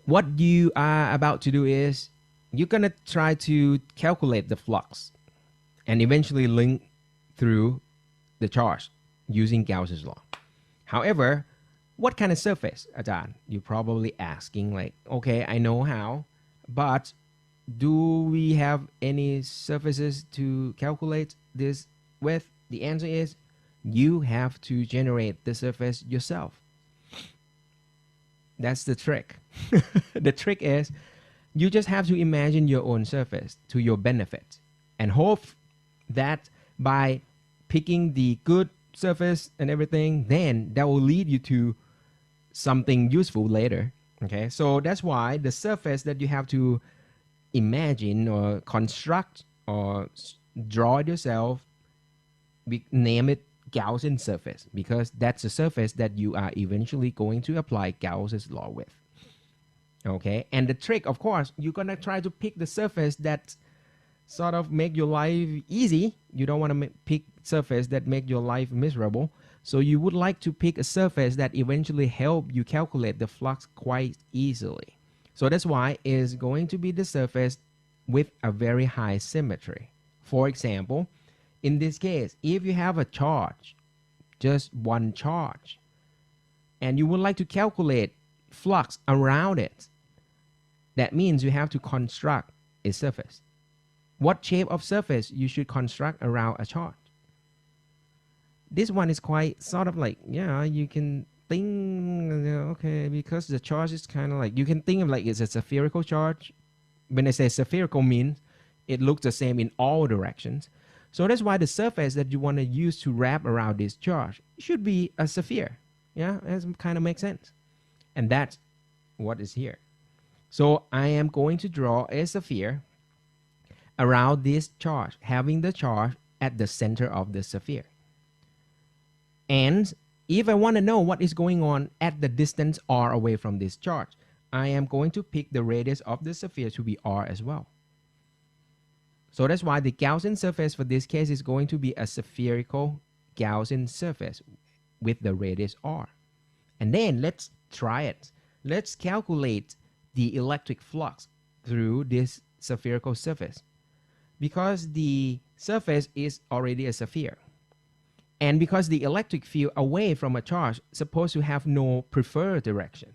what you are about to do is you're going to try to calculate the flux and eventually link through the charge using Gauss's law. However, what kind of surface, Ajahn? You're probably asking, like, okay, I know how, but do we have any surfaces to calculate this with? The answer is you have to generate the surface yourself. That's the trick. The trick is you just have to imagine your own surface to your benefit and hope that by picking the good surface and everything, then that will lead you to something useful later. Okay, so that's why the surface that you have to imagine or construct or draw it yourself, name it Gaussian surface, because that's the surface that you are eventually going to apply Gauss's law with. Okay, and the trick, of course, you're gonna try to pick the surface that sort of make your life easy. You don't want to pick surface that make your life miserable. So you would like to pick a surface that eventually help you calculate the flux quite easily. So that's why it's going to be the surface with a very high symmetry. For example, in this case, if you have a charge, just one charge, and you would like to calculate flux around it, that means you have to construct a surface. What shape of surface you should construct around a charge? This one is quite sort of like, yeah, you can think, okay, because the charge is kind of like, you can think of like it's a spherical charge. When I say spherical means it looks the same in all directions. So that's why the surface that you want to use to wrap around this charge should be a sphere. Yeah, it kind of makes sense. And that's what is here. So I am going to draw a sphere around this charge, having the charge at the center of the sphere. And if I want to know what is going on at the distance r away from this charge, I am going to pick the radius of the sphere to be r as well. So that's why the Gaussian surface for this case is going to be a spherical Gaussian surface with the radius r. And then let's try it. Let's calculate the electric flux through this spherical surface, because the surface is already a sphere. And because the electric field away from a charge is supposed to have no preferred direction.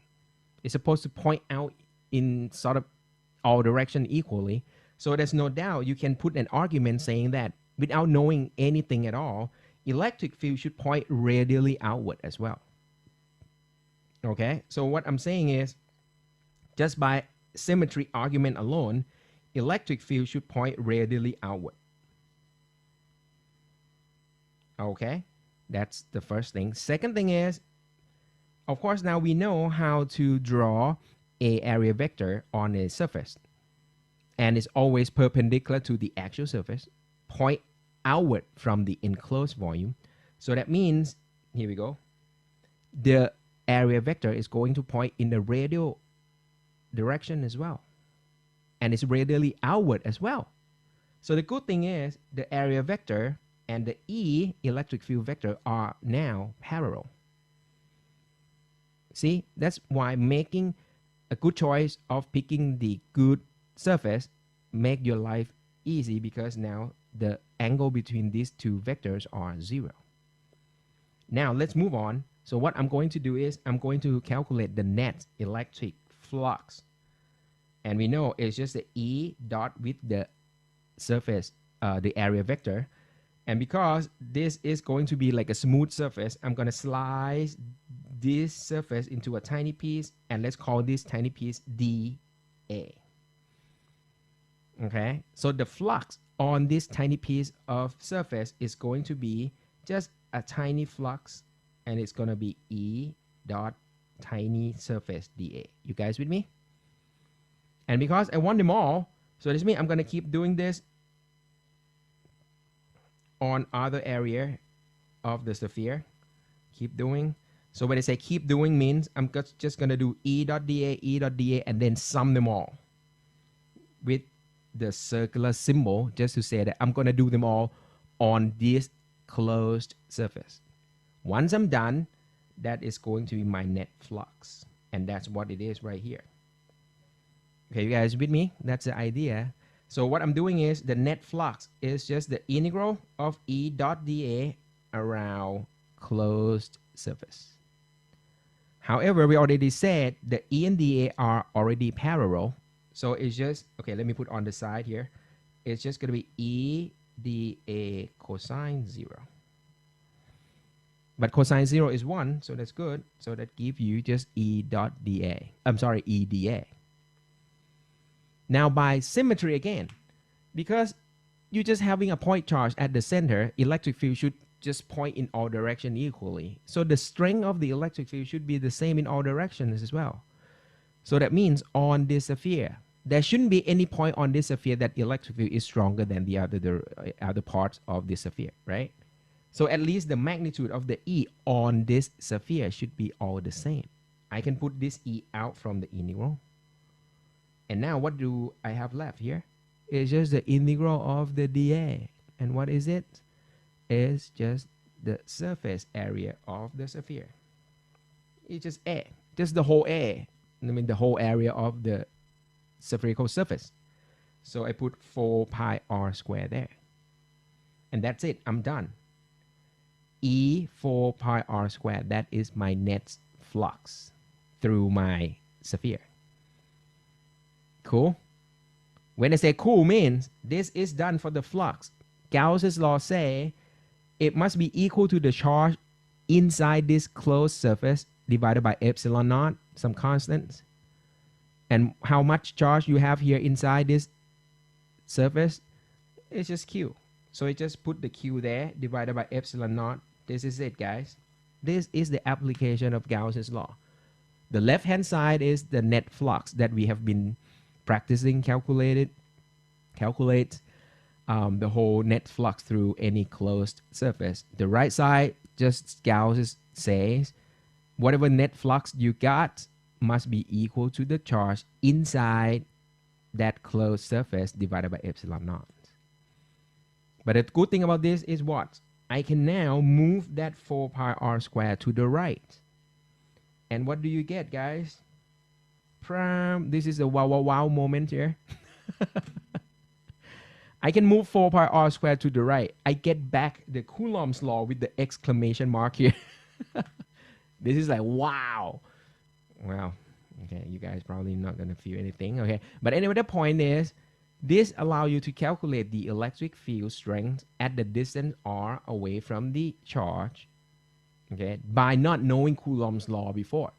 It's supposed to point out in sort of all direction equally. So there's no doubt you can put an argument saying that without knowing anything at all, electric field should point radially outward as well. Okay, so what I'm saying is just by symmetry argument alone, electric field should point radially outward. Okay, that's the first thing. Second thing is, of course, now we know how to draw a area vector on a surface, and it's always perpendicular to the actual surface, point outward from the enclosed volume. So that means, here we go, the area vector is going to point in the radial direction as well, and it's radially outward as well. So the good thing is the area vector and the E electric field vector are now parallel. See, that's why making a good choice of picking the good surface make your life easy, because now the angle between these two vectors are 0. Now let's move on. So what I'm going to do is I'm going to calculate the net electric flux. And we know it's just the E dot with the surface, the area vector. And because this is going to be like a smooth surface, I'm going to slice this surface into a tiny piece, and let's call this tiny piece dA. Okay, so the flux on this tiny piece of surface is going to be just a tiny flux, and it's going to be E dot tiny surface dA. You guys with me? And because I want them all, so this means I'm going to keep doing this on other area of the sphere. Keep doing. So when I say keep doing means I'm just going to do E dot dA, and then sum them all with the circular symbol, just to say that I'm going to do them all on this closed surface. Once I'm done, that is going to be my net flux. And that's what it is right here. Okay, you guys with me? That's the idea. So what I'm doing is the net flux is just the integral of E dot dA around closed surface. However, we already said the E and dA are already parallel. So it's just, okay, let me put on the side here. It's just going to be E dA cosine 0. But cosine 0 is 1, so that's good. So that gives you just E dot dA. I'm sorry, E dA. Now by symmetry again, because you're just having a point charge at the center, electric field should just point in all directions equally. So the strength of the electric field should be the same in all directions as well. So that means on this sphere, there shouldn't be any point on this sphere that electric field is stronger than the other parts of this sphere, right? So at least the magnitude of the E on this sphere should be all the same. I can put this E out from the integral. And now what do I have left here? It's just the integral of the dA. And what is it? It's just the surface area of the sphere. It's just A, just the whole A. I mean the whole area of the spherical surface. So I put 4 pi r squared there. And that's it, I'm done. E 4 pi r squared, that is my net flux through my sphere. Cool? When I say cool means this is done for the flux. Gauss's law say it must be equal to the charge inside this closed surface divided by epsilon naught, some constants. And how much charge you have here inside this surface? It's just Q. So I just put the Q there divided by epsilon naught. This is it, guys. This is the application of Gauss's law. The left-hand side is the net flux that we have been practicing calculate the whole net flux through any closed surface. The right side, just Gauss says, whatever net flux you got must be equal to the charge inside that closed surface divided by epsilon naught. But the good thing about this is what? I can now move that 4 pi r squared to the right. And what do you get, guys? This is a wow moment here. I can move 4 pi r squared to the right. I get back the Coulomb's law with the exclamation mark here. This is like, wow. Well, okay, you guys probably not going to feel anything, okay? But anyway, the point is, this allows you to calculate the electric field strength at the distance r away from the charge, okay, by not knowing Coulomb's law before.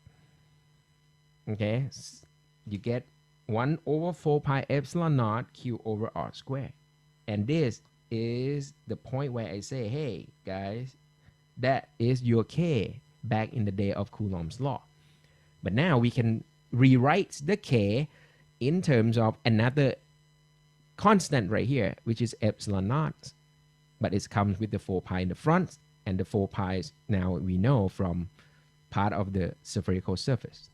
Okay, you get 1 over 4 pi epsilon naught q over r squared. And this is the point where I say, hey, guys, that is your K back in the day of Coulomb's law. But now we can rewrite the K in terms of another constant right here, which is epsilon naught. But it comes with the 4 pi in the front, and the 4 pi's now we know from part of the spherical surface.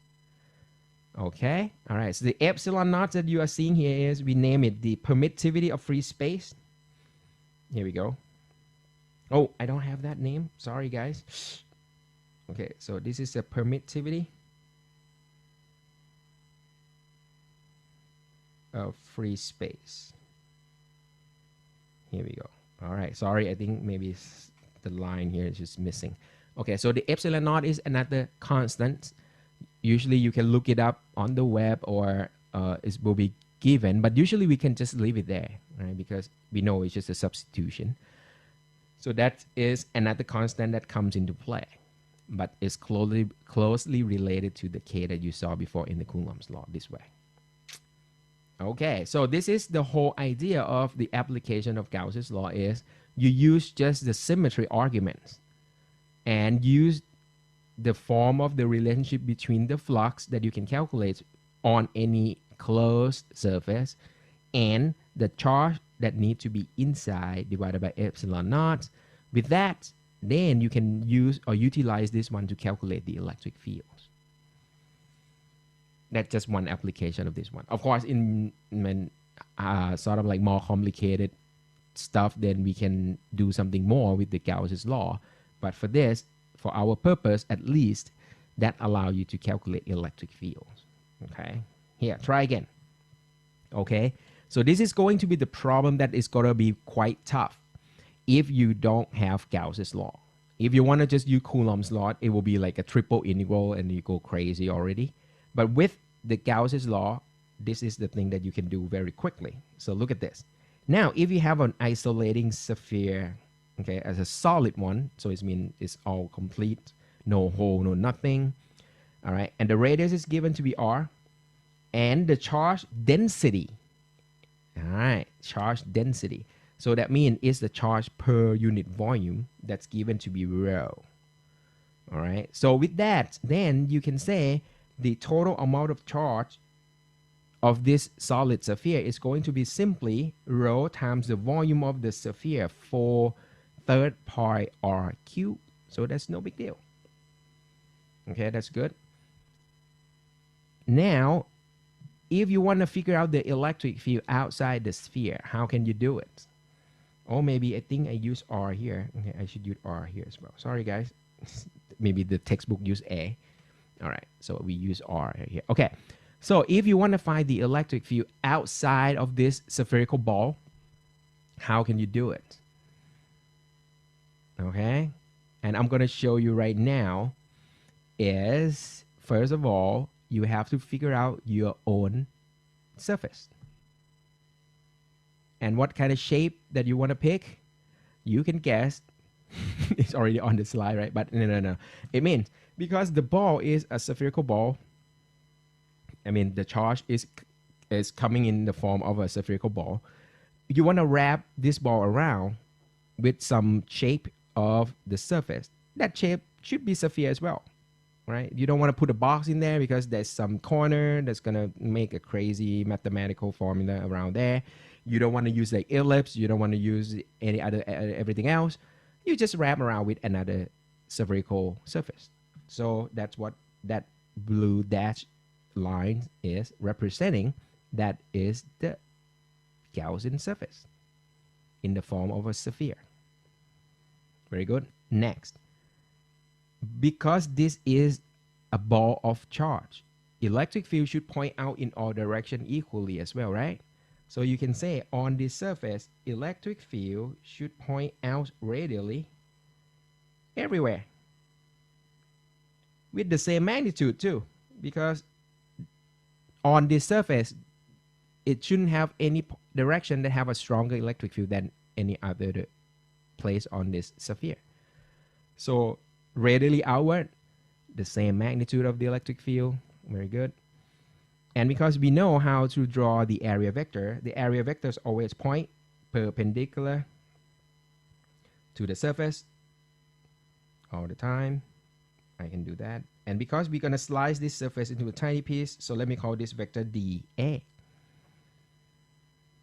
Okay, all right, so the epsilon naught that you are seeing here is, we name it the permittivity of free space. Here we go. Oh, I don't have that name. Sorry, guys. Okay, so this is the permittivity of free space. Here we go. All right, sorry, I think maybe the line here is just missing. Okay, so the epsilon naught is another constant. Usually you can look it up on the web, or it will be given, but usually we can just leave it there, right? Because we know it's just a substitution. So that is another constant that comes into play, but it's closely related to the K that you saw before in the Coulomb's law this way. Okay, so this is the whole idea of the application of Gauss's law is you use just the symmetry arguments and use the form of the relationship between the flux that you can calculate on any closed surface and the charge that need to be inside divided by epsilon naught. With that, then you can use or utilize this one to calculate the electric fields. That's just one application of this one. Of course, in sort of like more complicated stuff, then we can do something more with the Gauss's law. But for this, for our purpose at least, that allow you to calculate electric fields. Okay, here, try again. Okay, so this is going to be the problem that is going to be quite tough if you don't have Gauss's law. If you want to just use Coulomb's law, it will be like a triple integral and you go crazy already. But with the Gauss's law, this is the thing that you can do very quickly. So look at this. Now, if you have an isolating sphere, okay, as a solid one, so it means it's all complete, no hole, no nothing, all right, and the radius is given to be r, and the charge density, all right, charge density. So that means it's the charge per unit volume that's given to be rho. All right. So with that, then you can say the total amount of charge of this solid sphere is going to be simply rho times the volume of the sphere for third pi r cubed. So that's no big deal. Okay, that's good. Now, if you want to figure out the electric field outside the sphere, how can you do it? Or maybe I think I use R here. Okay, I should use R here as well. Sorry, guys. Maybe the textbook use A. All right, so we use R here. Okay, so if you want to find the electric field outside of this spherical ball, how can you do it? Okay, and I'm going to show you right now is, first of all, you have to figure out your own surface. And what kind of shape that you want to pick, you can guess. It's already on the slide, right? But no. It means because the ball is a spherical ball, I mean, the charge is coming in the form of a spherical ball. You want to wrap this ball around with some shape of the surface. That shape should be sphere as well, right? You don't want to put a box in there because there's some corner that's going to make a crazy mathematical formula around there. You don't want to use like ellipse. You don't want to use any other everything else. You just wrap around with another spherical surface. So that's what that blue dashed line is representing. That is the Gaussian surface in the form of a sphere. Very good. Next, because this is a ball of charge, electric field should point out in all directions equally as well, right? So you can say on this surface, electric field should point out radially everywhere with the same magnitude too, because on this surface, it shouldn't have any direction that have a stronger electric field than any other place on this sphere. So radially outward, the same magnitude of the electric field. Very good. And because we know how to draw the area vector, the area vectors always point perpendicular to the surface all the time. I can do that. And because we're going to slice this surface into a tiny piece, so let me call this vector dA.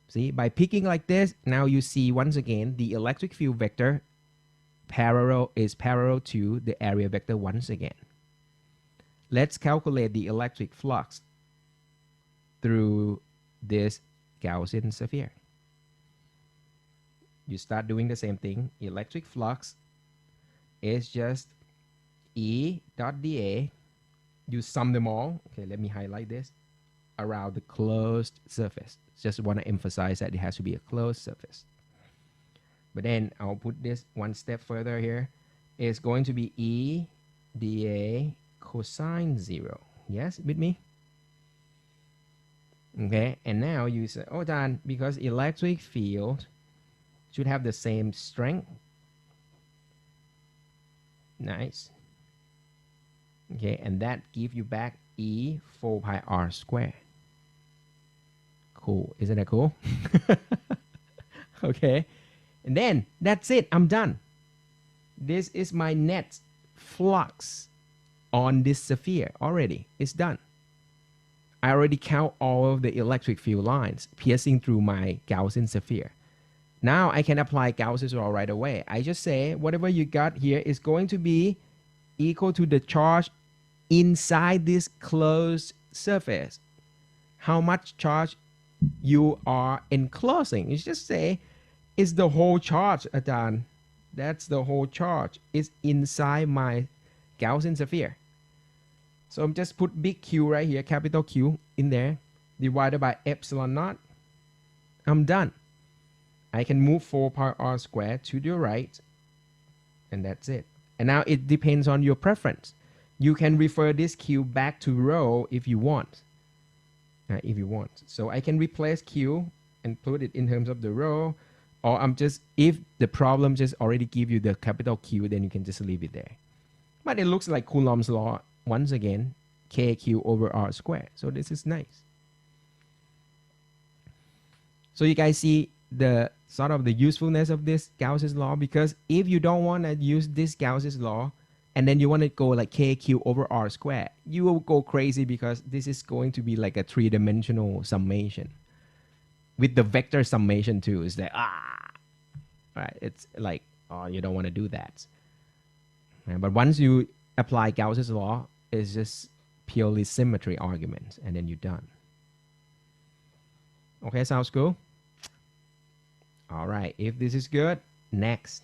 See, by picking like this, now you see once again the electric field vector is parallel to the area vector once again. Let's calculate the electric flux through this Gaussian sphere. You start doing the same thing. Electric flux is just E dot dA. You sum them all. Okay, let me highlight this. Around the closed surface. Just want to emphasize that it has to be a closed surface. But then I'll put this one step further here. It's going to be E dA cosine 0. Yes, with me? Okay, and now you say, oh, Dan, because electric field should have the same strength. Nice. Okay, and that gives you back E 4 pi r squared. Cool, isn't that cool? Okay, and then that's it, I'm done. This is my net flux on this sphere already. It's done. I already count all of the electric field lines piercing through my Gaussian sphere. Now I can apply Gauss's law right away. I just say whatever you got here is going to be equal to the charge inside this closed surface. How much charge you are enclosing. You just say it's the whole charge, Adan. That's the whole charge. It's inside my Gaussian sphere. So I'm just put big Q right here, capital Q in there. divided by epsilon naught. I'm done. I can move 4 pi r squared to the right, and that's it. And now it depends on your preference. You can refer this Q back to rho if you want. So I can replace Q and put it in terms of the rho, or if the problem just already give you the capital Q, then you can just leave it there. But it looks like Coulomb's law once again, KQ over R squared. So this is nice. So you guys see the sort of the usefulness of this Gauss's law, because if you don't want to use this Gauss's law and then you want to go like KQ over R squared, you will go crazy because this is going to be like a 3-dimensional summation with the vector summation too. It's like, right? It's like, oh, you don't want to do that. Right? But once you apply Gauss's law, it's just purely symmetry arguments, and then you're done. Okay, sounds cool. All right, if this is good, next,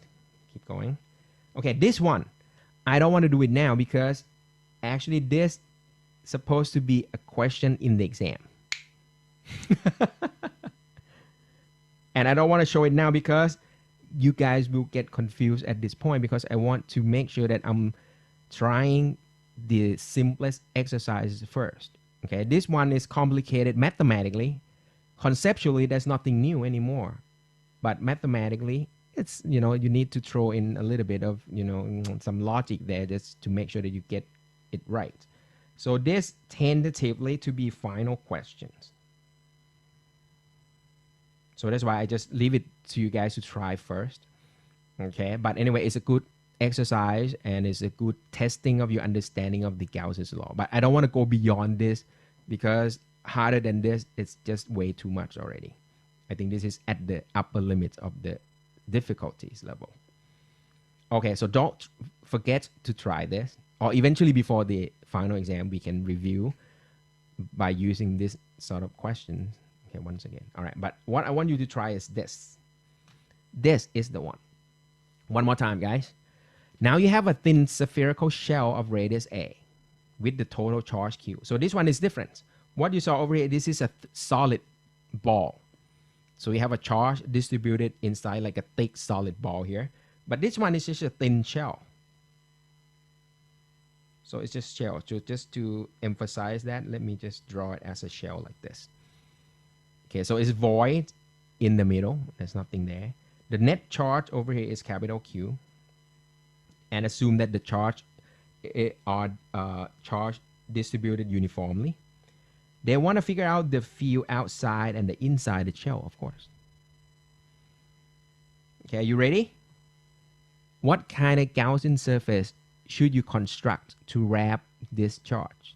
keep going. Okay, this one, I don't want to do it now because actually this is supposed to be a question in the exam. And I don't want to show it now because you guys will get confused at this point, because I want to make sure that I'm trying the simplest exercises first. Okay, this one is complicated mathematically. Conceptually, there's nothing new anymore. But mathematically, it's, you need to throw in a little bit of, some logic there just to make sure that you get it right. So this tentatively to be final questions. So that's why I just leave it to you guys to try first. Okay, but anyway, it's a good exercise and it's a good testing of your understanding of the Gauss's law. But I don't want to go beyond this because harder than this, it's just way too much already. I think this is at the upper limit of the difficulties level. Okay, so don't forget to try this, or eventually before the final exam, we can review by using this sort of questions. Okay, once again. All right, but what I want you to try is this. This is the one. One more time, guys. Now you have a thin spherical shell of radius A with the total charge Q. So this one is different. What you saw over here, this is a solid ball. So we have a charge distributed inside like a thick solid ball here. But this one is just a thin shell. So it's just shell. So just to emphasize that, let me just draw it as a shell like this. Okay, so it's void in the middle. There's nothing there. The net charge over here is capital Q. And assume that the charge are charge distributed uniformly. They want to figure out the field outside and the inside the shell, of course. Okay, are you ready? What kind of Gaussian surface should you construct to wrap this charge?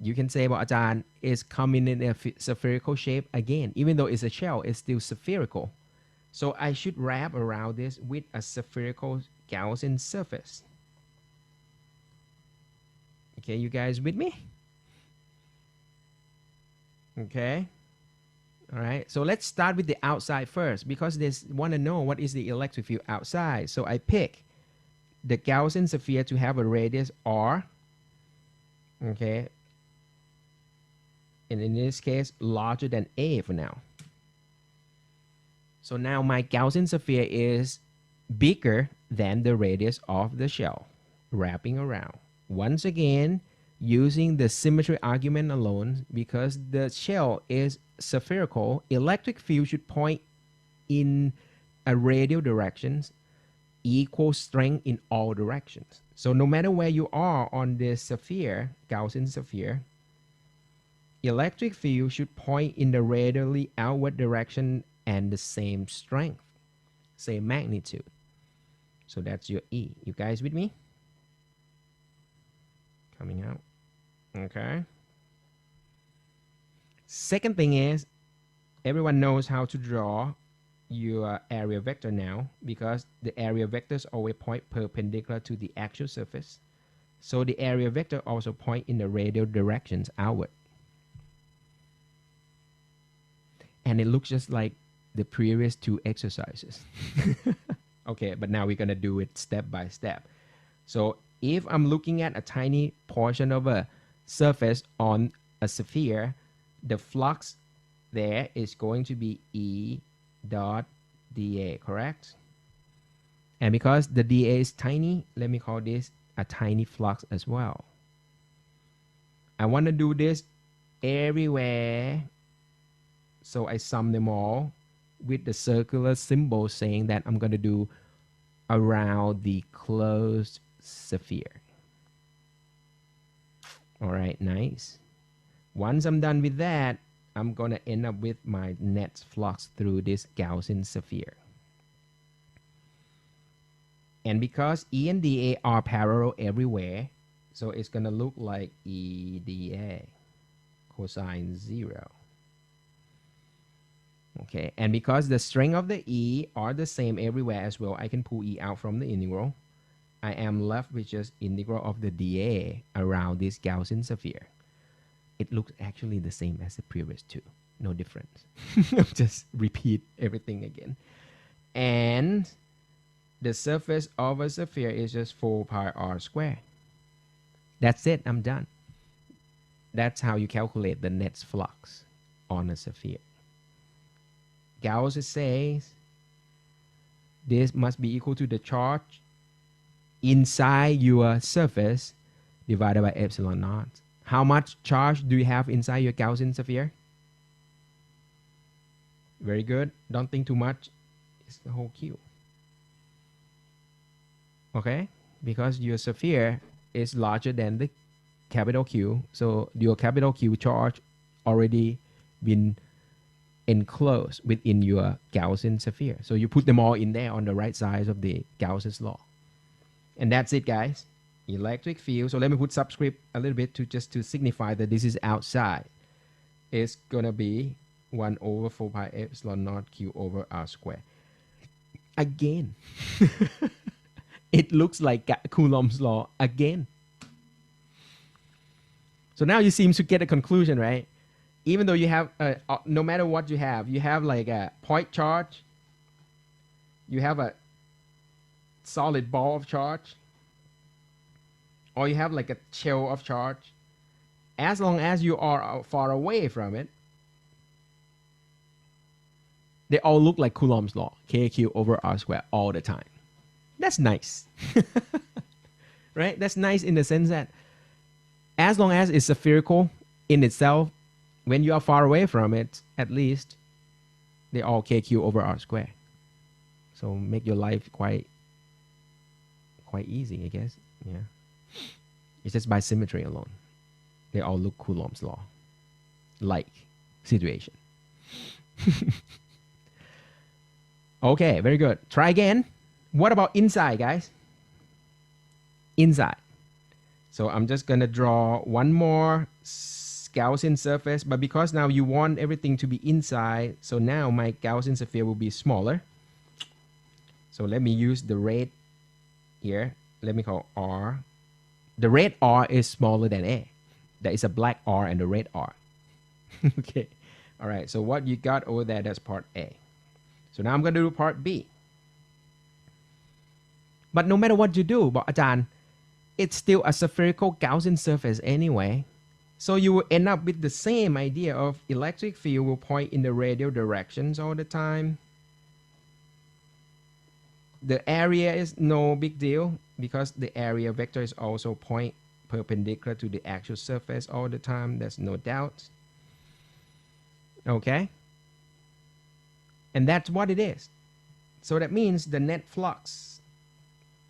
You can say, well, Ajahn, it's coming in a spherical shape again. Even though it's a shell, it's still spherical. So I should wrap around this with a spherical Gaussian surface. Okay, you guys with me? Okay. All right. So let's start with the outside first, because they want to know what is the electric field outside. So I pick the Gaussian sphere to have a radius R. Okay. And in this case, larger than A for now. So now my Gaussian sphere is bigger than the radius of the shell, wrapping around. Once again, using the symmetry argument alone, because the shell is spherical, electric field should point in a radial directions, equal strength in all directions. So no matter where you are on the sphere, Gaussian sphere, electric field should point in the radially outward direction and the same strength, same magnitude. So that's your E. You guys with me? Coming out. Okay. Second thing is, everyone knows how to draw your area vector now, because the area vectors always point perpendicular to the actual surface. So the area vector also point in the radial directions outward. And it looks just like the previous two exercises. Okay, but now we're going to do it step by step. So if I'm looking at a tiny portion of a surface on a sphere, the flux there is going to be E dot dA, correct? And because the dA is tiny, let me call this a tiny flux as well. I want to do this everywhere, so I sum them all with the circular symbol saying that I'm going to do around the closed sphere. All right, nice. Once I'm done with that, I'm going to end up with my net flux through this Gaussian sphere. And because E and dA are parallel everywhere, so it's going to look like E dA cosine 0. Okay, and because the strength of the E are the same everywhere as well, I can pull E out from the integral. I am left with just integral of the dA around this Gaussian sphere. It looks actually the same as the previous two. No difference. Just repeat everything again. And the surface of a sphere is just 4 pi r squared. That's it. I'm done. That's how you calculate the net flux on a sphere. Gauss says this must be equal to the charge inside your surface divided by epsilon naught. How much charge do you have inside your Gaussian sphere? Very good. Don't think too much. It's the whole Q. Okay? Because your sphere is larger than the capital Q. So your capital Q charge already been enclosed within your Gaussian sphere. So you put them all in there on the right side of the Gauss's law. And that's it, guys. Electric field. So let me put subscript a little bit to just to signify that this is outside. It's going to be 1 over 4 pi epsilon naught Q over R squared. Again. It looks like Coulomb's law again. So now you seem to get a conclusion, right? Even though you have, no matter what you have like a point charge, you have a solid ball of charge, or you have like a shell of charge, as long as you are far away from it, they all look like Coulomb's law, KQ over R squared all the time. That's nice. Right? That's nice in the sense that as long as it's spherical in itself, when you are far away from it, at least, they all KQ over R squared. So make your life quite easy, I guess. Yeah. It's just by symmetry alone. They all look Coulomb's law. Like situation. Okay, very good. Try again. What about inside, guys? Inside. So I'm just going to draw one more Gaussian surface, but because now you want everything to be inside, so now my Gaussian sphere will be smaller. So let me use the red here. Let me call R. The red R is smaller than A. There is a black R and a red R. Okay. All right. So what you got over there, that's part A. So now I'm going to do part B. But no matter what you do, but Ajahn, it's still a spherical Gaussian surface anyway. So you will end up with the same idea of electric field will point in the radial directions all the time. The area is no big deal because the area vector is also point perpendicular to the actual surface all the time. There's no doubt. Okay. And that's what it is. So that means the net flux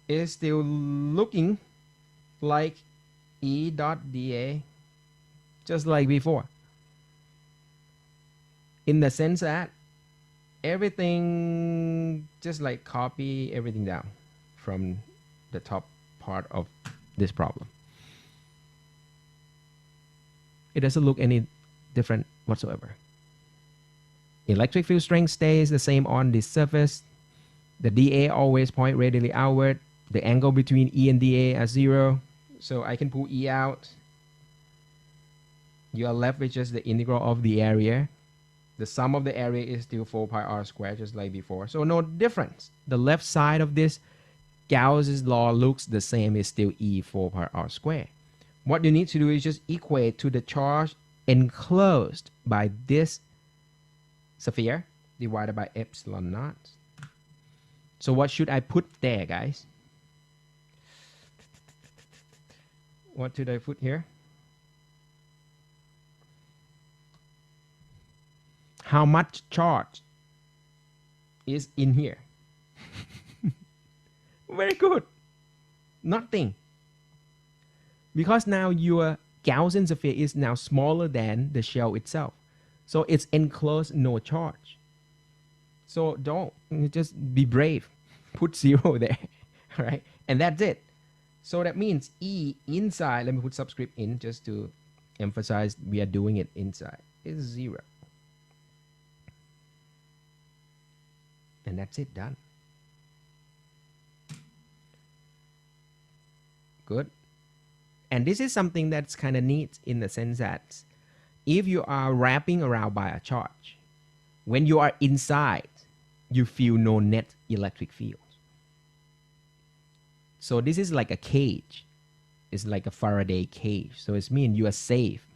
is still looking like E dot dA, just like before. In the sense that everything just like copy everything down from the top part of this problem. It doesn't look any different whatsoever. Electric field strength stays the same on the surface. The dA always point radially outward. The angle between E and dA are 0. So I can pull E out. You are left with just the integral of the area. The sum of the area is still 4 pi r squared, just like before. So no difference. The left side of this Gauss's law looks the same. It's still E 4 pi r squared. What you need to do is just equate to the charge enclosed by this sphere divided by epsilon naught. So what should I put there, guys? What should I put here? How much charge is in here? Very good. Nothing. Because now your Gaussian sphere is now smaller than the shell itself. So it's enclosed, no charge. So don't, just be brave. Put 0 there. All right. And that's it. So that means E inside, let me put subscript in just to emphasize we are doing it inside, is 0. And that's it, done. Good. And this is something that's kind of neat in the sense that if you are wrapping around by a charge, when you are inside, you feel no net electric field. So this is like a cage. It's like a Faraday cage. So it means you are safe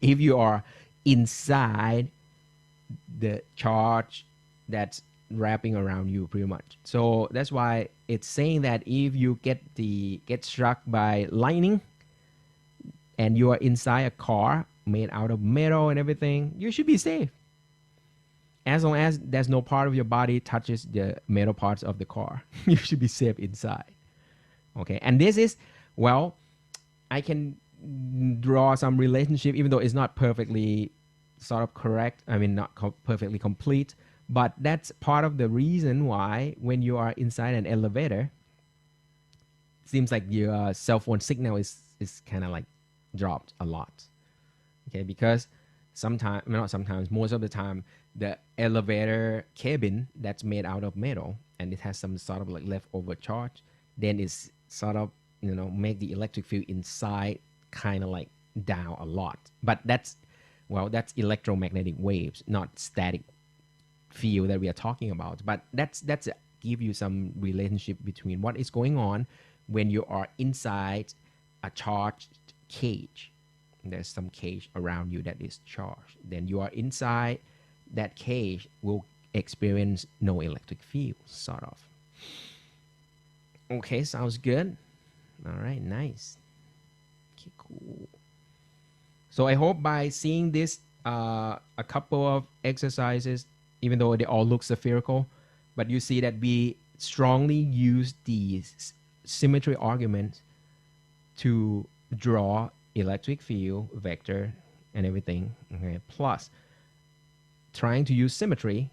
if you are inside the charge that's wrapping around you pretty much. So that's why it's saying that if you get struck by lightning and you are inside a car made out of metal and everything, you should be safe. As long as there's no part of your body touches the metal parts of the car, you should be safe inside. Okay, and this is, well, I can draw some relationship, even though it's not perfectly sort of correct. I mean, not perfectly complete, but that's part of the reason why when you are inside an elevator, it seems like your cell phone signal is kind of like dropped a lot. Okay, because sometimes, not sometimes, most of the time, the elevator cabin that's made out of metal and it has some sort of like leftover charge, then it's sort of, you know, make the electric field inside kind of like down a lot. But that's, well, that's electromagnetic waves, not static field that we are talking about. But that's give you some relationship between what is going on when you are inside a charged cage. There's some cage around you that is charged. Then you are inside that cage, will experience no electric field, sort of. Okay, sounds good. All right, nice. Okay, cool. So I hope by seeing this, a couple of exercises, even though they all look spherical, but you see that we strongly use the symmetry argument to draw electric field, vector, and everything. Okay, plus trying to use symmetry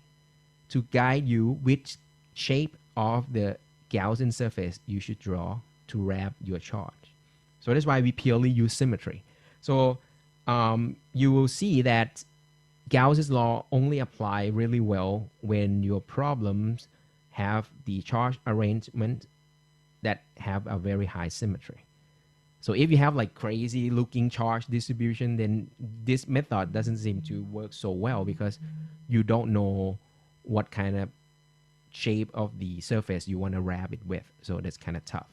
to guide you which shape of the Gaussian surface you should draw to wrap your charge. So that's why we purely use symmetry. So you will see that Gauss's law only apply really well when your problems have the charge arrangement that have a very high symmetry. So if you have like crazy looking charge distribution, then this method doesn't seem to work so well because you don't know what kind of shape of the surface you want to wrap it with. So that's kind of tough.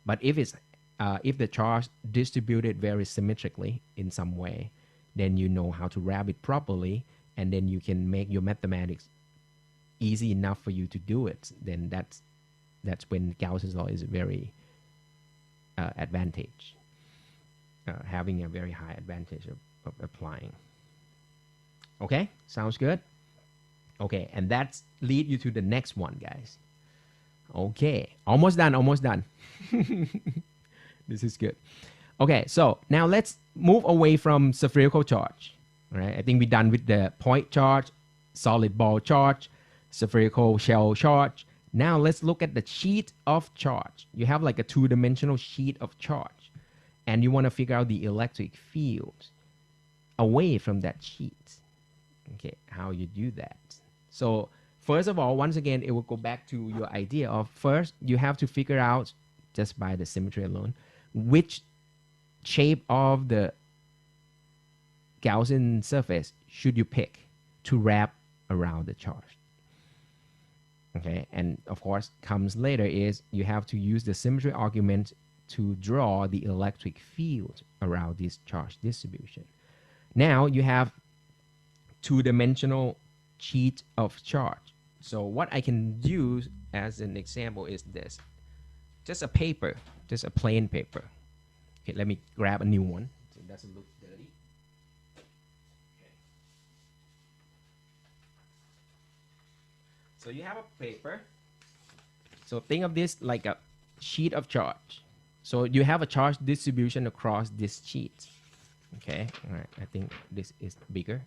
But if it's if the charge distributed very symmetrically in some way, then you know how to wrap it properly, and then you can make your mathematics easy enough for you to do it. Then that's when Gauss's law is very advantage. Having a very high advantage of applying. Okay, sounds good. Okay, and that's lead you to the next one, guys. Okay, almost done. This is good. Okay, so now let's move away from spherical charge. All right, I think we're done with the point charge, solid ball charge, spherical shell charge. Now let's look at the sheet of charge. You have like a two-dimensional sheet of charge, and you want to figure out the electric field away from that sheet. Okay, how you do that. So first of all, once again, it will go back to your idea of first, you have to figure out, just by the symmetry alone, which shape of the Gaussian surface should you pick to wrap around the charge. Okay, and of course, comes later is you have to use the symmetry argument to draw the electric field around this charge distribution. Now you have two-dimensional sheet of charge. So what I can use as an example is this. Just a paper, just a plain paper. Okay, let me grab a new one so it doesn't look dirty. Okay. So you have a paper. So think of this like a sheet of charge. So you have a charge distribution across this sheet. Okay, all right, I think this is bigger.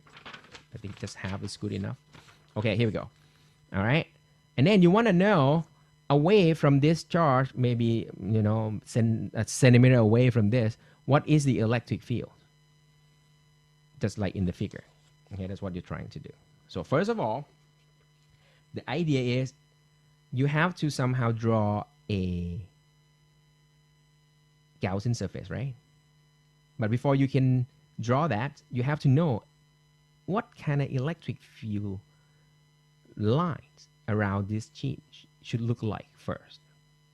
I think just half is good enough. Okay, here we go. All right, and then you want to know away from this charge, maybe, you know, a centimeter away from this, what is the electric field? Just like in the figure. Okay, that's what you're trying to do. So first of all, the idea is you have to somehow draw a Gaussian surface, right? But before you can draw that, you have to know what kind of electric field lines around this sheet should look like first,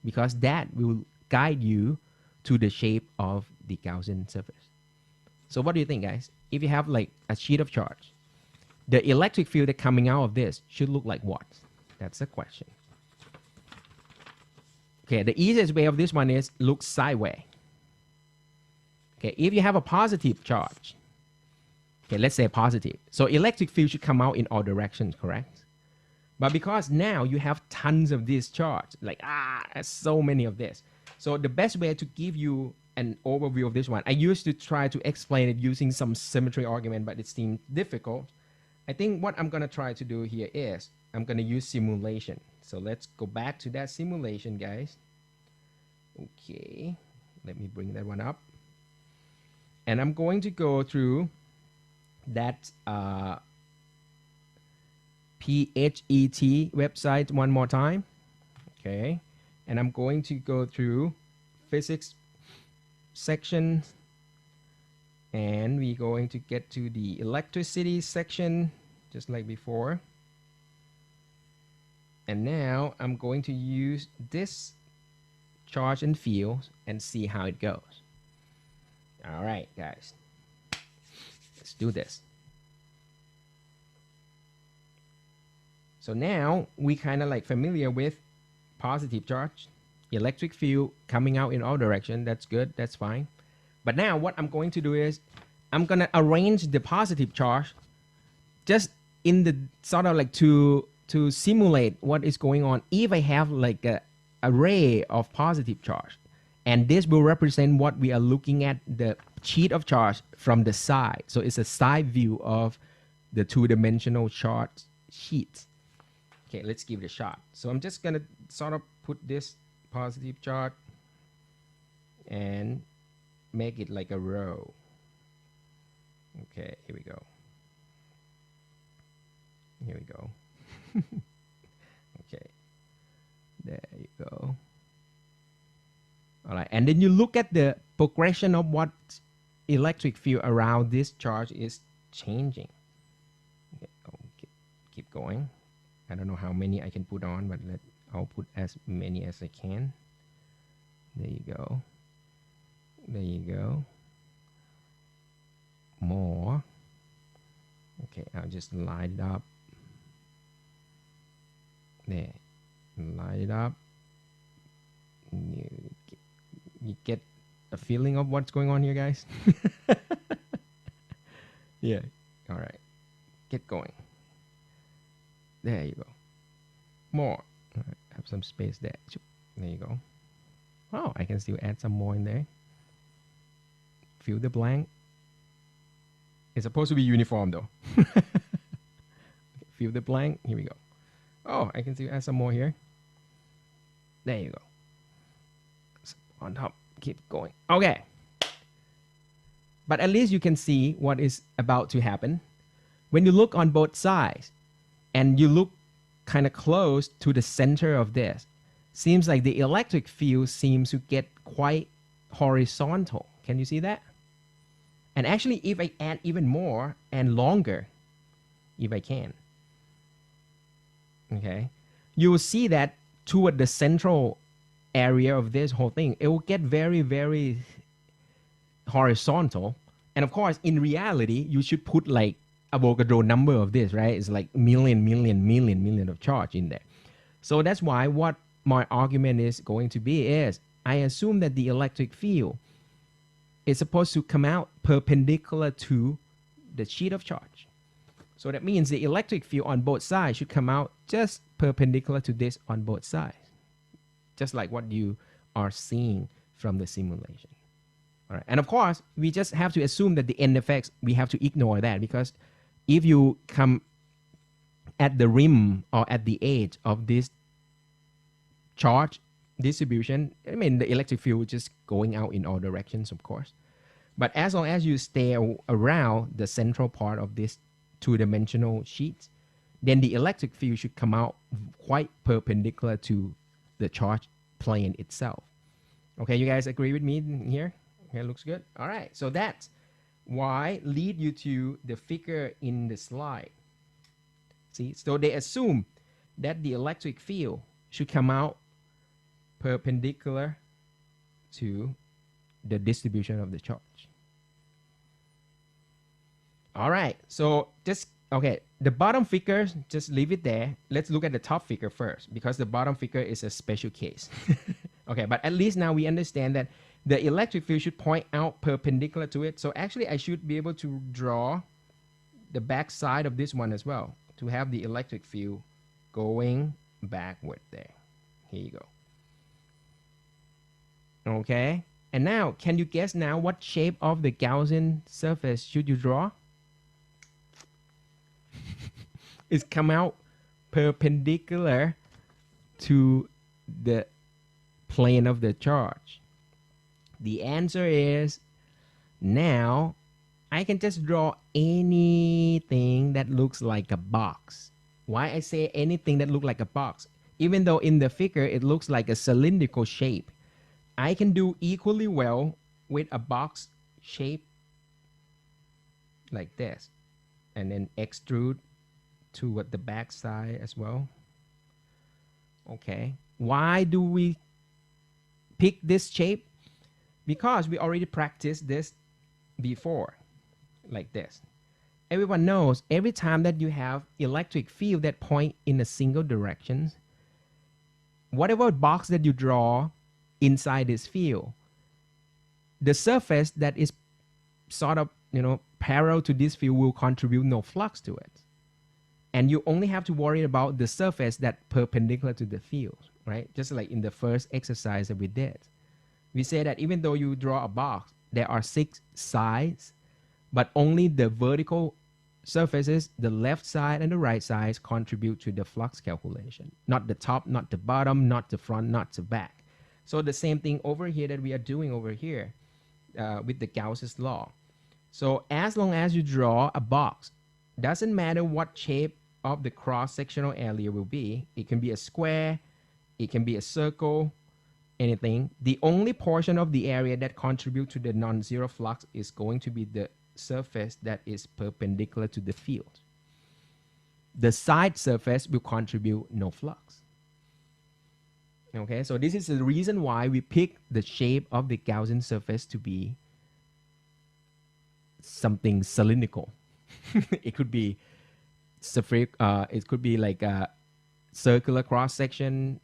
because that will guide you to the shape of the Gaussian surface. So what do you think, guys? If you have like a sheet of charge, the electric field that coming out of this should look like what? That's the question. Okay, the easiest way of this one is look sideways. Okay, if you have a positive charge, okay, let's say positive. So electric field should come out in all directions, correct? But because now you have tons of this charge, like, so many of this. So the best way to give you an overview of this one, I used to try to explain it using some symmetry argument, but it seemed difficult. I think what I'm gonna try to do here is, I'm gonna use simulation. So let's go back to that simulation, guys. Okay, let me bring that one up. And I'm going to go through that PHET website one more time. Okay, and I'm going to go through physics section, and we're going to get to the electricity section just like before. And now I'm going to use this charge and field and see how it goes. All right, guys, let's do this. So now we kind of like familiar with positive charge, electric field coming out in all direction. That's good, that's fine. But now what I'm going to do is I'm gonna arrange the positive charge just in the sort of like to simulate what is going on if I have like a array of positive charge. And this will represent what we are looking at, the sheet of charge from the side. So it's a side view of the two-dimensional charge sheet. Okay, let's give it a shot. So I'm just gonna sort of put this positive charge and make it like a row. Okay, here we go. Here we go. Okay, there you go. All right, and then you look at the progression of what electric field around this charge is changing. Okay, keep going. I don't know how many I can put on, but I'll put as many as I can. There you go. There you go. More. Okay, I'll just light it up. There. Light it up. You get a feeling of what's going on here, guys? Yeah. All right. Get going. There you go. More. All right. Have some space there. There you go. Oh, I can still add some more in there. Fill the blank. It's supposed to be uniform though. Fill the blank. Here we go. Oh, I can still add some more here. There you go. On top, keep going. Okay. But at least you can see what is about to happen. When you look on both sides and you look kind of close to the center of this, seems like the electric field seems to get quite horizontal. Can you see that? And actually, if I add even more and longer, if I can, okay, you will see that toward the central area of this whole thing, it will get very, very horizontal. And of course, in reality, you should put like Avogadro number of this, right? It's like million of charge in there. So that's why what my argument is going to be is I assume that the electric field is supposed to come out perpendicular to the sheet of charge. So that means the electric field on both sides should come out just perpendicular to this on both sides, just like what you are seeing from the simulation. All right. And of course, we just have to assume that the end effects, we have to ignore that, because if you come at the rim or at the edge of this charge distribution, I mean, the electric field is just going out in all directions, of course. But as long as you stay around the central part of this two-dimensional sheet, then the electric field should come out quite perpendicular to the charge plane itself. Okay, you guys agree with me here? Okay, looks good. All right, so that's why lead you to the figure in the slide. See, so they assume that the electric field should come out perpendicular to the distribution of the charge. All right, so just, okay, the bottom figure, just leave it there. Let's look at the top figure first, because the bottom figure is a special case. Okay, but at least now we understand that the electric field should point out perpendicular to it. So actually, I should be able to draw the back side of this one as well, to have the electric field going backward there. Here you go. Okay, and now, can you guess now what shape of the Gaussian surface should you draw? It's come out perpendicular to the plane of the charge. The answer is, now I can just draw anything that looks like a box. Why I say anything that looks like a box? Even though in the figure it looks like a cylindrical shape, I can do equally well with a box shape like this, and then extrude to the back side as well. Okay, why do we pick this shape? Because we already practiced this before, like this. Everyone knows every time that you have electric field that point in a single direction, whatever box that you draw inside this field, the surface that is sort of, parallel to this field will contribute no flux to it. And you only have to worry about the surface that perpendicular to the field, right? Just like in the first exercise that we did. We say that even though you draw a box, there are 6 sides, but only the vertical surfaces, the left side and the right sides, contribute to the flux calculation. Not the top, not the bottom, not the front, not the back. So the same thing over here that we are doing over here with the Gauss's law. So as long as you draw a box, doesn't matter what shape of the cross-sectional area will be. It can be a square, it can be a circle, anything. The only portion of the area that contributes to the non-zero flux is going to be the surface that is perpendicular to the field. The side surface will contribute no flux. Okay, so this is the reason why we pick the shape of the Gaussian surface to be something cylindrical. It could be it could be like a circular cross section,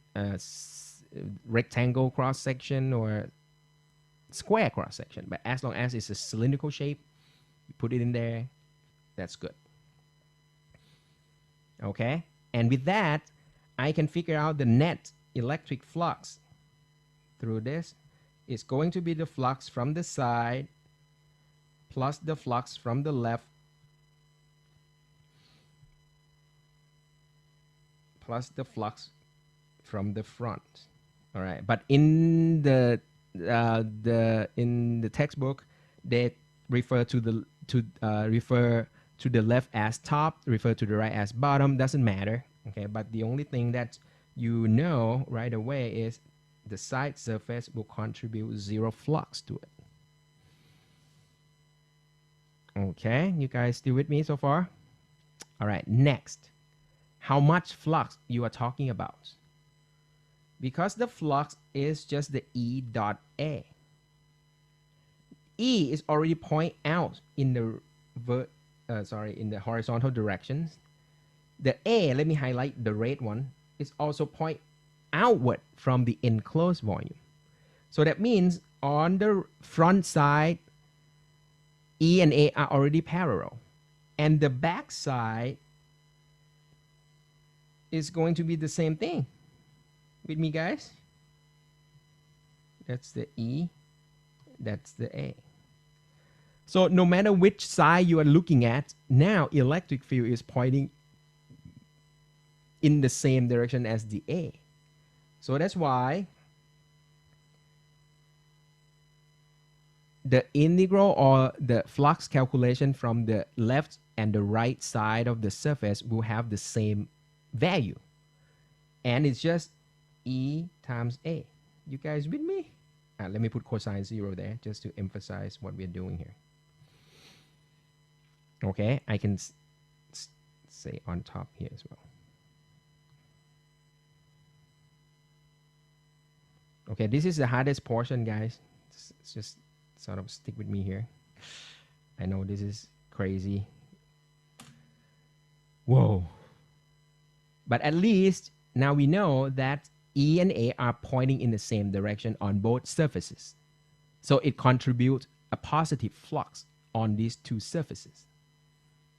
rectangle cross section, or square cross section. But as long as it's a cylindrical shape, you put it in there, that's good. Okay, and with that, I can figure out the net electric flux through this. It's going to be the flux from the side plus the flux from the left plus the flux from the front. All right, but in the textbook, they refer to the left as top, refer to the right as bottom. Doesn't matter. Okay, but the only thing that you know right away is the side surface will contribute 0 flux to it. Okay, you guys still with me so far? All right, next. How much flux you are talking about? Because the flux is just the E dot A. E is already point out in the in the horizontal directions. The A, let me highlight the red one, is also point outward from the enclosed volume. So that means on the front side, E and A are already parallel. And the back side is going to be the same thing. With me, guys? That's the E, that's the A. So no matter which side you are looking at, now electric field is pointing in the same direction as the A. So that's why the integral or the flux calculation from the left and the right side of the surface will have the same value. And it's just E times A. You guys with me? Let me put cosine 0 there just to emphasize what we're doing here. Okay, I can say on top here as well. Okay, this is the hardest portion, guys. It's just sort of stick with me here. I know this is crazy. Whoa. But at least now we know that E and A are pointing in the same direction on both surfaces. So it contributes a positive flux on these two surfaces.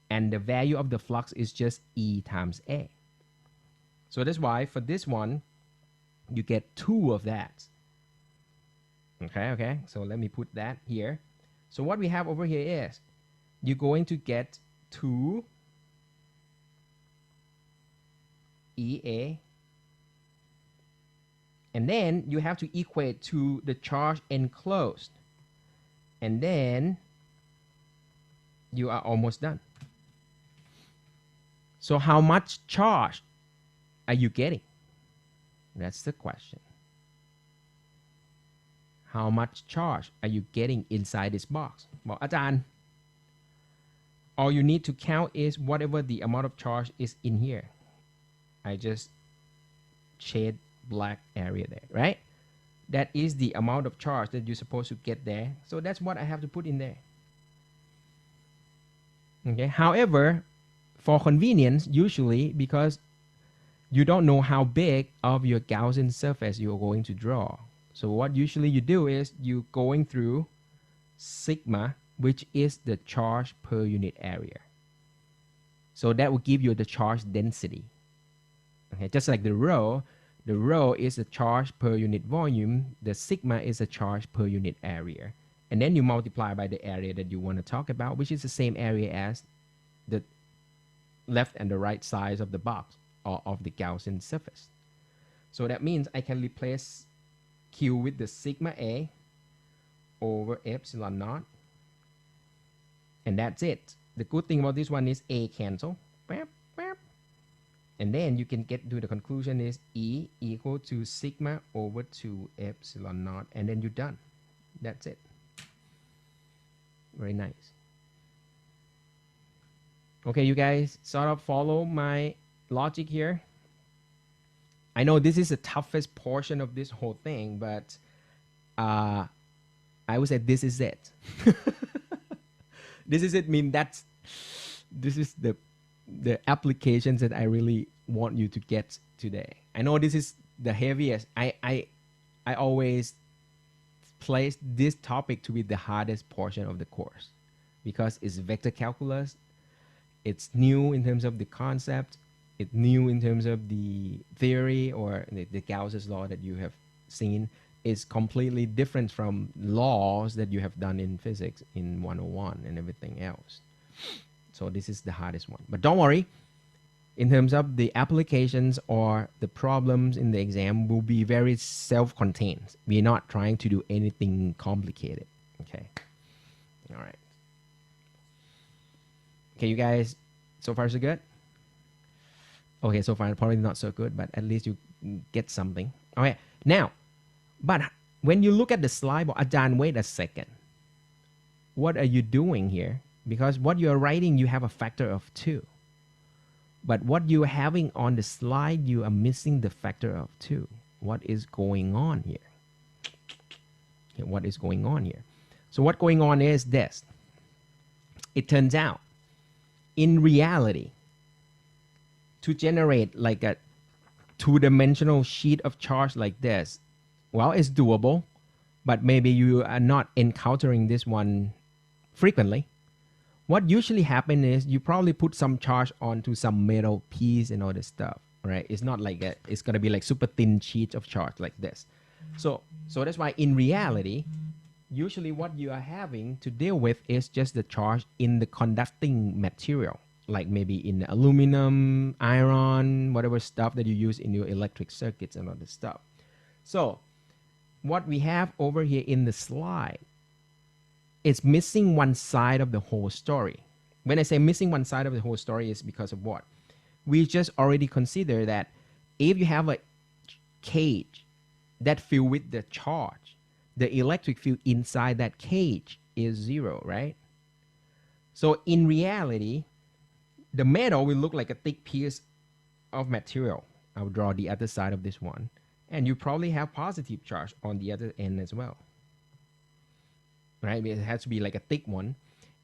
And the value of the flux is just E times A. So that's why for this one, you get 2 of that. Okay. So let me put that here. So what we have over here is you're going to get 2 EA. And then you have to equate to the charge enclosed. And then you are almost done. So how much charge are you getting? That's the question. How much charge are you getting inside this box? Well, อาจารย์ all you need to count is whatever the amount of charge is in here. I just shade black area there, right? That is the amount of charge that you're supposed to get there. So that's what I have to put in there. Okay. However, for convenience, usually because you don't know how big of your Gaussian surface you're going to draw. So what usually you do is you going through sigma, which is the charge per unit area. So that will give you the charge density. Okay, just like the rho is the charge per unit volume, the sigma is the charge per unit area. And then you multiply by the area that you want to talk about, which is the same area as the left and the right sides of the box or of the Gaussian surface. So that means I can replace Q with the sigma A over epsilon naught. And that's it. The good thing about this one is A cancel. And then you can get to the conclusion is E equal to sigma over 2 epsilon naught. And then you're done. That's it. Very nice. Okay, you guys sort of follow my logic here. I know this is the toughest portion of this whole thing, but I would say this is it. This is it. This is the applications that I really want you to get today. I know this is the heaviest. I always place this topic to be the hardest portion of the course because it's vector calculus. It's new in terms of the concept. It's new in terms of the theory or the Gauss's law that you have seen. Is completely different from laws that you have done in physics in 101 and everything else. So this is the hardest one. But don't worry. In terms of the applications or the problems in the exam will be very self-contained. We're not trying to do anything complicated. Okay. All right. Okay, you guys, so far so good? Okay, so far probably not so good, but at least you get something. Okay, now, but when you look at the slide, Ajahn, wait a second. What are you doing here? Because what you're writing, you have a factor of 2. But what you're having on the slide, you are missing the factor of 2. What is going on here? Okay, what is going on here? So what's going on is this. It turns out, in reality, to generate like a two-dimensional sheet of charge like this, well, it's doable, but maybe you are not encountering this one frequently. What usually happens is you probably put some charge onto some metal piece and all this stuff, right? It's not like it's gonna be like super thin sheets of charge like this. So that's why in reality, usually what you are having to deal with is just the charge in the conducting material, like maybe in aluminum, iron, whatever stuff that you use in your electric circuits and all this stuff. So what we have over here in the slide, it's missing one side of the whole story. When I say missing one side of the whole story, is because of what? We just already consider that if you have a cage that filled with the charge, the electric field inside that cage is zero, right? So in reality, the metal will look like a thick piece of material. I'll draw the other side of this one. And you probably have positive charge on the other end as well. Right? It has to be like a thick one.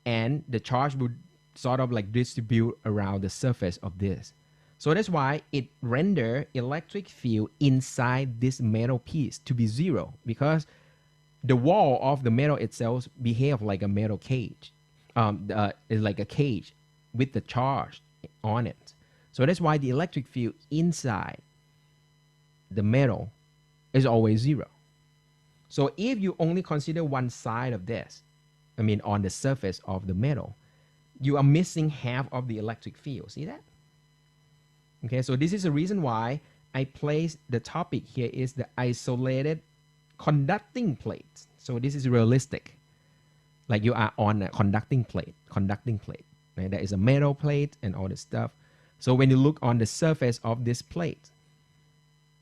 And the charge would sort of like distribute around the surface of this. So that's why it render electric field inside this metal piece to be zero, because the wall of the metal itself behave like a metal cage. It's like a cage with the charge on it. So that's why the electric field inside the metal is always zero. So if you only consider one side of this, I mean on the surface of the metal, you are missing half of the electric field. See that? Okay, so this is the reason why I placed the topic here is the isolated conducting plate. So this is realistic. Like you are on a conducting plate. Right? There is a metal plate and all this stuff. So when you look on the surface of this plate,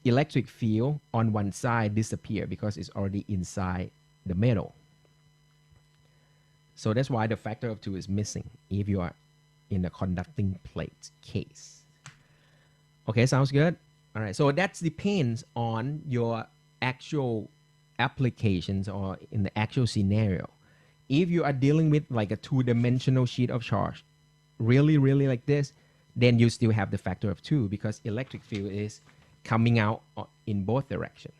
electric field on one side disappear because it's already inside the metal. So that's why the factor of 2 is missing if you are in a conducting plate case. Okay, sounds good. All right, so that depends on your actual applications or in the actual scenario. If you are dealing with like a two-dimensional sheet of charge, really like this, then you still have the factor of 2 because electric field is coming out in both directions.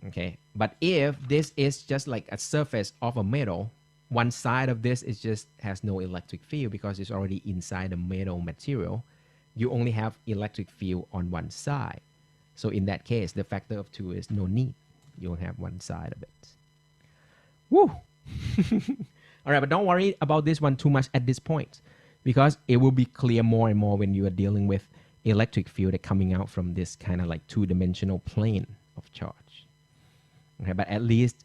Okay, but if this is just like a surface of a metal, one side of this is just has no electric field because it's already inside the metal material. You only have electric field on one side. So in that case, the factor of 2 is no need. You only have one side of it. Woo! All right, but don't worry about this one too much at this point because it will be clear more and more when you are dealing with electric field that coming out from this kind of like two-dimensional plane of charge. Okay, but at least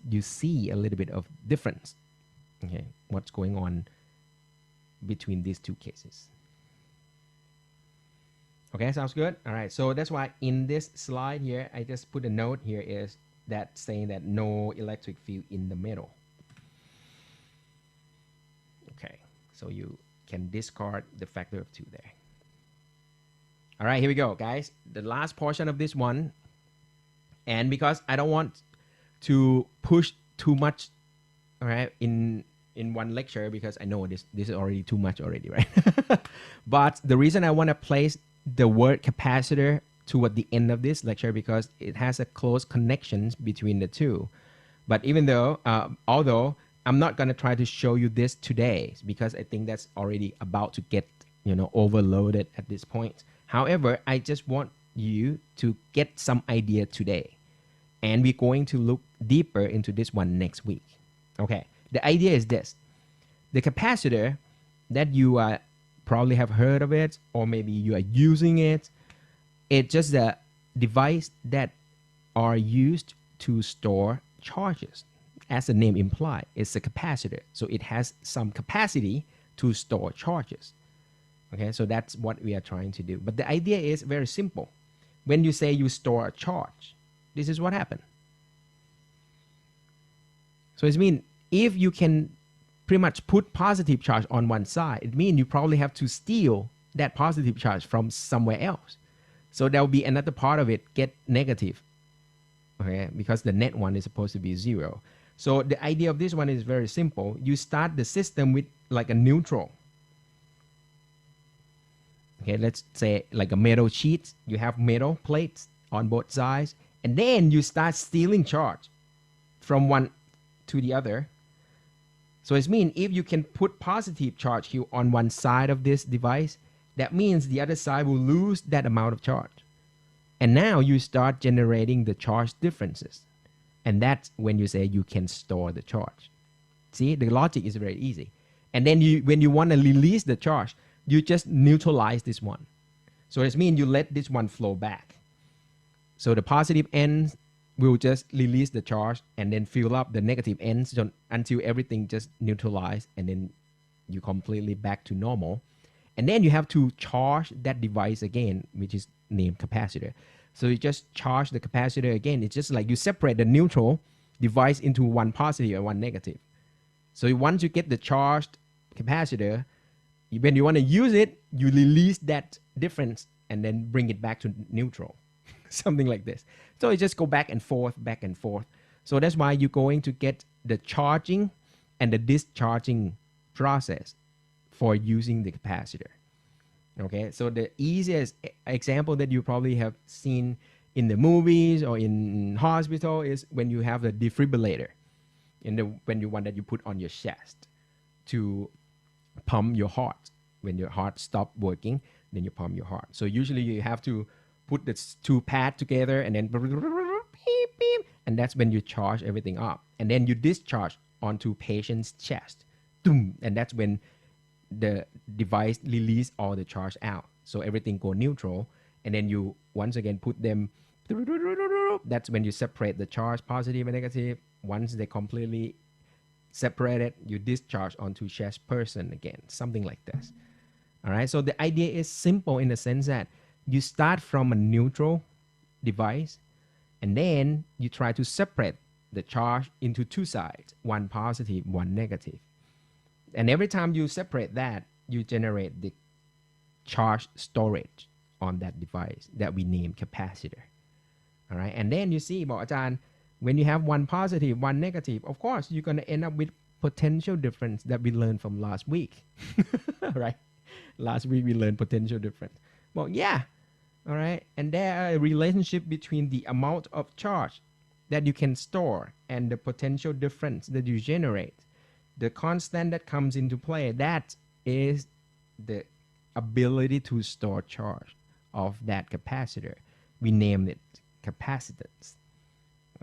you see a little bit of difference. Okay, what's going on between these two cases. Okay, sounds good. All right, so that's why in this slide here, I just put a note here is that saying that no electric field in the middle. Okay, so you can discard the factor of 2 there. All right, here we go, guys. The last portion of this one, and because I don't want to push too much, all right, in one lecture because I know this is already too much already, right? But the reason I want to place the word capacitor toward the end of this lecture because it has a close connection between the two. But even though, although I'm not going to try to show you this today because I think that's already about to get, overloaded at this point. However, I just want you to get some idea today. And we're going to look deeper into this one next week. Okay, the idea is this. The capacitor that you probably have heard of it, or maybe you are using it, it's just a device that are used to store charges. As the name implies, it's a capacitor. So it has some capacity to store charges. Okay, so that's what we are trying to do. But the idea is very simple. When you say you store a charge, this is what happened. So it means if you can pretty much put positive charge on one side, it means you probably have to steal that positive charge from somewhere else. So there will be another part of it get negative, okay, because the net one is supposed to be 0. So the idea of this one is very simple. You start the system with like a neutral. Okay, let's say like a metal sheet. You have metal plates on both sides, and then you start stealing charge from one to the other. So it means if you can put positive charge here on one side of this device, that means the other side will lose that amount of charge. And now you start generating the charge differences. And that's when you say you can store the charge. See, the logic is very easy. And then when you want to release the charge, you just neutralize this one. So it means you let this one flow back. So the positive ends will just release the charge and then fill up the negative ends until everything just neutralized, and then you completely back to normal. And then you have to charge that device again, which is named capacitor. So you just charge the capacitor again. It's just like you separate the neutral device into one positive and one negative. So once you get the charged capacitor, when you want to use it, you release that difference and then bring it back to neutral. Something like this. So it just go back and forth, back and forth. So that's why you're going to get the charging and the discharging process for using the capacitor. Okay, so the easiest example that you probably have seen in the movies or in hospital is when you have the defibrillator, when you want that you put on your chest to pump your heart. When your heart stops working, then you pump your heart. So usually you have to put the two pads together and then beep, beep, and that's when you charge everything up. And then you discharge onto patient's chest. And that's when the device release all the charge out. So everything go neutral. And then you once again put them. That's when you separate the charge, positive and negative. Once they completely separated, you discharge onto chest person again. Something like this. All right. So the idea is simple in the sense that you start from a neutral device, and then you try to separate the charge into two sides, one positive, one negative. And every time you separate that, you generate the charge storage on that device that we name capacitor. All right. And then you see, when you have one positive, one negative, of course, you're going to end up with potential difference that we learned from last week. Right? Last week we learned potential difference. Well, yeah. All right. And there are a relationship between the amount of charge that you can store and the potential difference that you generate. The constant that comes into play, that is the ability to store charge of that capacitor. We named it capacitance.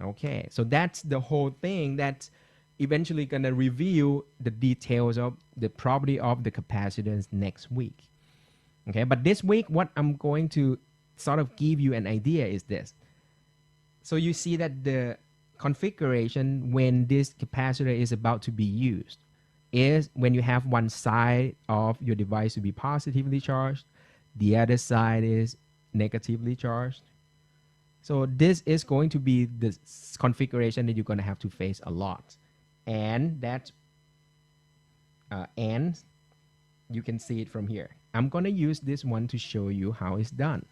Okay, so that's the whole thing that's eventually going to reveal the details of the property of the capacitance next week. Okay, but this week, what I'm going to sort of give you an idea is this. So you see that the configuration when this capacitor is about to be used is when you have one side of your device to be positively charged, the other side is negatively charged. So this is going to be the configuration that you're going to have to face a lot. And that and you can see it from here. I'm going to use this one to show you how it's done.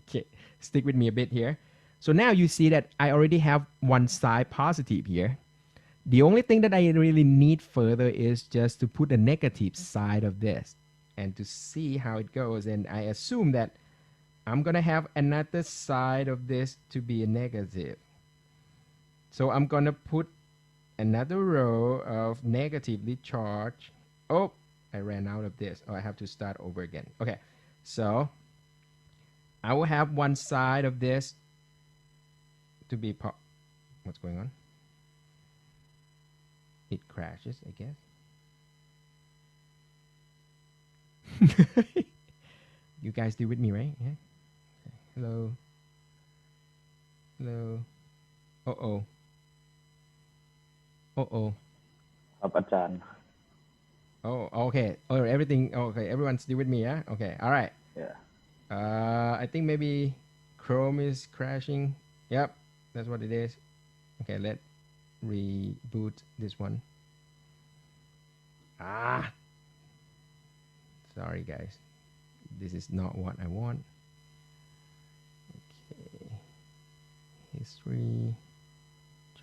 Okay, stick with me a bit here. So now you see that I already have one side positive here. The only thing that I really need further is just to put a negative side of this and to see how it goes. And I assume that I'm going to have another side of this to be a negative. So I'm going to put another row of negatively charged. Oh, I ran out of this. Oh, I have to start over again. Okay, so I will have one side of this to be what's going on? It crashes, I guess. You guys still with me, right? Yeah. Okay. Hello. Hello. Uh-oh. Uh-oh. Oh, okay. Oh, everything. Okay, everyone's still with me, yeah? Okay, all right. Yeah. I think maybe Chrome is crashing. Yep, that's what it is. Okay, let's reboot this one. Sorry, guys. This is not what I want. Okay. History.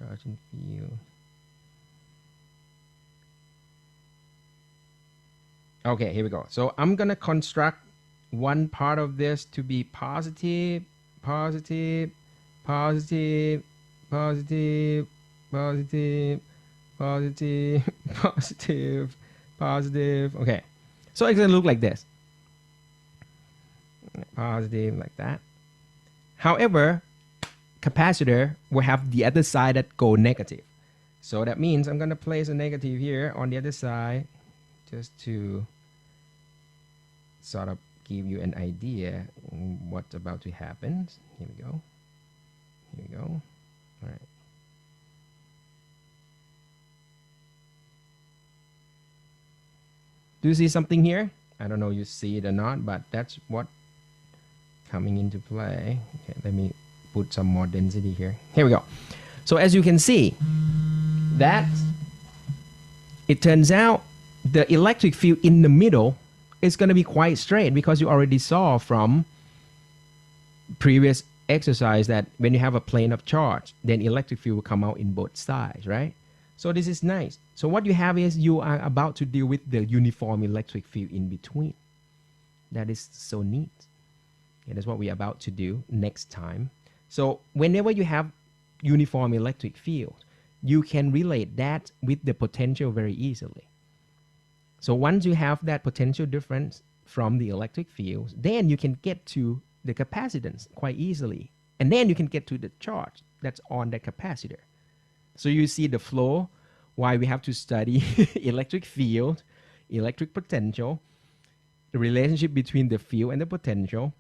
Charge and field. Okay, here we go. So I'm gonna construct one part of this to be positive, positive, positive, positive, positive, positive, positive, positive. Okay, so it's gonna look like this. Positive like that. However, capacitor will have the other side that go negative. So that means I'm gonna place a negative here on the other side just to sort of give you an idea what's about to happen. Here we go. Here we go. All right. Do you see something here? I don't know if you see it or not, but that's what coming into play. Okay, let me put some more density here. Here we go. So as you can see, that it turns out the electric field in the middle is going to be quite straight, because you already saw from previous exercise that when you have a plane of charge, then electric field will come out in both sides, right? So this is nice. So what you have is you are about to deal with the uniform electric field in between. That is so neat. Okay, that's what we're about to do next time. So whenever you have uniform electric field, you can relate that with the potential very easily. So once you have that potential difference from the electric fields, then you can get to the capacitance quite easily. And then you can get to the charge that's on the capacitor. So you see the flow, why we have to study electric field, electric potential, the relationship between the field and the potential,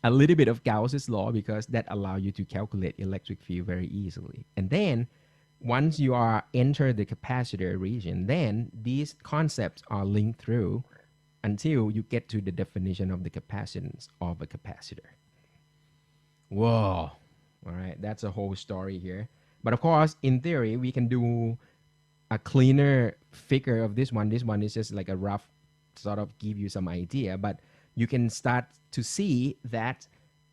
a little bit of Gauss's law, because that allows you to calculate electric field very easily. And then once you are enter the capacitor region, then these concepts are linked through until you get to the definition of the capacitance of a capacitor. Whoa. All right, that's a whole story here. But of course, in theory, we can do a cleaner figure of this one. This one is just like a rough sort of give you some idea, but you can start to see that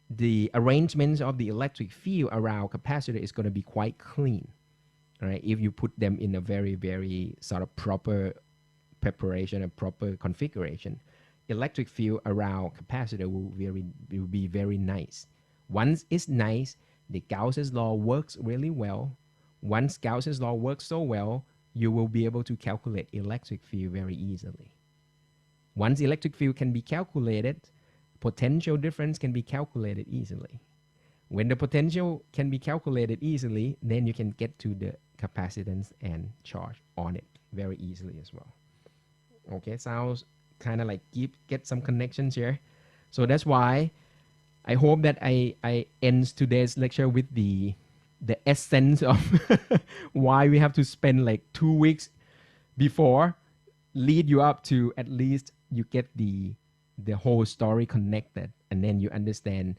the arrangements of the electric field around capacitor is going to be quite clean. All right, if you put them in a very, very sort of proper preparation and proper configuration, electric field around capacitor will be very nice. Once it's nice, the Gauss's law works really well. Once Gauss's law works so well, you will be able to calculate electric field very easily. Once electric field can be calculated, potential difference can be calculated easily. When the potential can be calculated easily, then you can get to the capacitance and charge on it very easily as well. Okay, sounds kind of like get some connections here. So that's why I hope that I end today's lecture with the essence of why we have to spend like 2 weeks before, lead you up to at least you get the whole story connected, and then you understand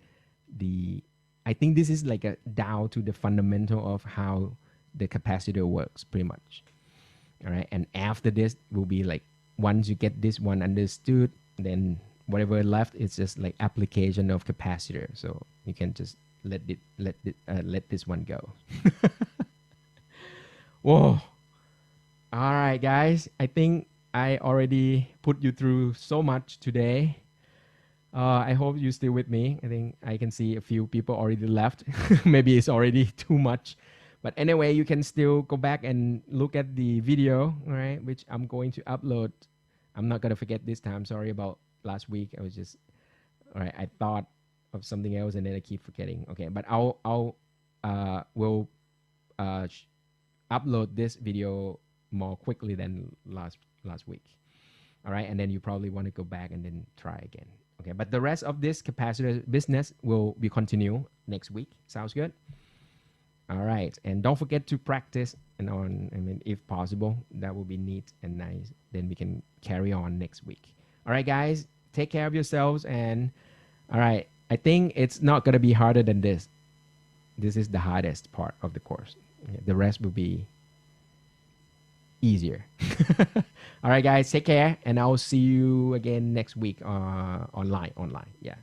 I think this is like a down to the fundamental of how the capacitor works pretty much. All right, and after this will be like, once you get this one understood, then whatever left is just like application of capacitor. So you can just let this one go. Whoa. All right, guys. I think I already put you through so much today. I hope you're still with me. I think I can see a few people already left. Maybe it's already too much. But anyway, you can still go back and look at the video, all right, which I'm going to upload. I'm not going to forget this time. Sorry about last week. I was just, all right, I thought of something else and then I keep forgetting. Okay, but will upload this video more quickly than last week. All right, and then you probably want to go back and then try again. Okay, but the rest of this capacitor business will be continue next week. Sounds good? All right, and don't forget to practice, and if possible, that will be neat and nice. Then we can carry on next week. All right, guys, take care of yourselves, and all right, I think it's not gonna be harder than this. This is the hardest part of the course. Okay, the rest will be easier. All right, guys, take care, and I'll see you again next week online. Yeah.